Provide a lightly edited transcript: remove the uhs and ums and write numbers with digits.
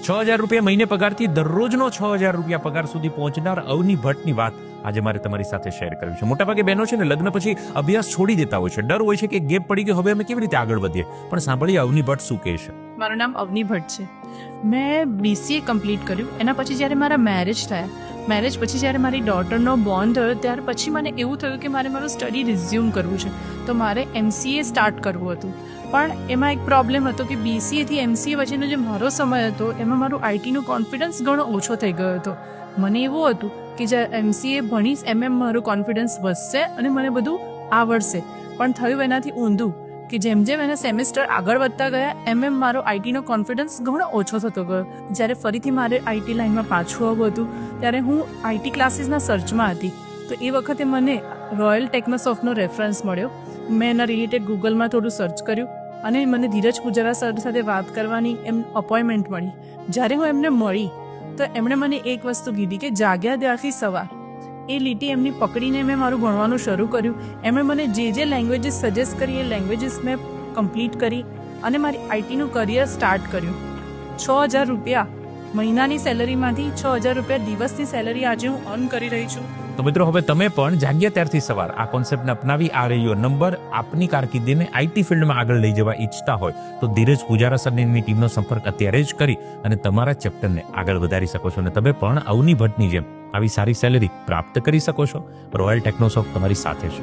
₹6000 મહિને પગારથી દરરોજનો ₹6000 પગાર સુધી પહોંચનાર અવની ભટ્ટની વાત આજે મારે તમારી સાથે શેર કરવી છે. મોટાભાગે બહેનો છે ને લગ્ન પછી અભ્યાસ છોડી દેતા હોય છે. ડર હોય છે કે ગેપ પડી ગયો, હવે અમે કેવી રીતે આગળ વધીએ. પણ સાંભળીએ અવની ભટ્ટ શું કહે છે. મારું નામ અવની ભટ્ટ છે. મેં BCA કમ્પ્લીટ કર્યું. એના પછી જ્યારે મારા મેરેજ થયા, મેરેજ પછી જ્યારે મારી ડોટરનો બોર્ન થયો ત્યાર પછી મને એવું થયું કે મારે મારું સ્ટડી રિઝ્યુમ કરવું છે. તો મારે MCA સ્ટાર્ટ કરવું હતું. પણ એમાં એક પ્રોબ્લેમ હતો કે BCA થી MCA વચ્ચેનો જે મારો સમય હતો એમાં મારું આઈટીનો કોન્ફિડન્સ ઘણો ઓછો થઈ ગયો હતો. મને એવું હતું કે જે MCA ભણીશ મારું કોન્ફિડન્સ વધશે અને મને બધું આવડશે. પણ થયું એનાથી ઊંધું કે જેમ જેમ એના સેમેસ્ટર આગળ વધતા ગયા મારો આઈટીનો કોન્ફિડન્સ ઘણો ઓછો થતો ગયો. જ્યારે ફરીથી મારે આઈટી લાઈનમાં પાછું આવવું હતું ત્યારે હું આઈટી ક્લાસીસના સર્ચમાં હતી. તો એ વખતે મને રોયલ ટેકનોસોફ્ટનો રેફરન્સ મળ્યો. મેં એના રિલેટેડ ગૂગલમાં થોડું સર્ચ કર્યું અને મને ધીરજ પૂજારા સર સાથે વાત કરવાની અપોઇન્ટમેન્ટ મળી. જ્યારે હું એમને મળી તો એમણે મને એક વસ્તુ કીધી કે જાગ્યા ત્યારથી સવાર. એ લીટી એમની પકડીને મેં મારું ભણવાનું શરૂ કર્યું. એમણે મને જે લેંગ્વેજીસ સજેસ્ટ કરી એ લેંગ્વેજીસ મેં કમ્પ્લીટ કરી અને મારી આઈટીનું કરિયર સ્ટાર્ટ કર્યું. ₹6000 મહિનાની સેલરીમાંથી ₹6000 દિવસની સેલરી આજે હું અર્ન કરી રહી છું. તો મિત્રો હવે તમે પણ જાગ્યા ત્યારથી સવાર આ કોન્સેપ્ટને અપનાવી આ રહ્યો નંબર આપની કારકિર્દીને આઈટી ફિલ્ડમાં આગળ લઈ જવા ઈચ્છતા હોય તો ધીરજ પૂજારા સરની ટીમનો સંપર્ક અત્યારે જ કરી અને તમારા ચેપ્ટરને આગળ વધારી શકો છો અને તમે પણ અવની ભટ્ટની જેમ આવી સારી સેલેરી પ્રાપ્ત કરી શકો છો. રોયલ ટેકનોસોફ્ટ તમારી સાથે છે.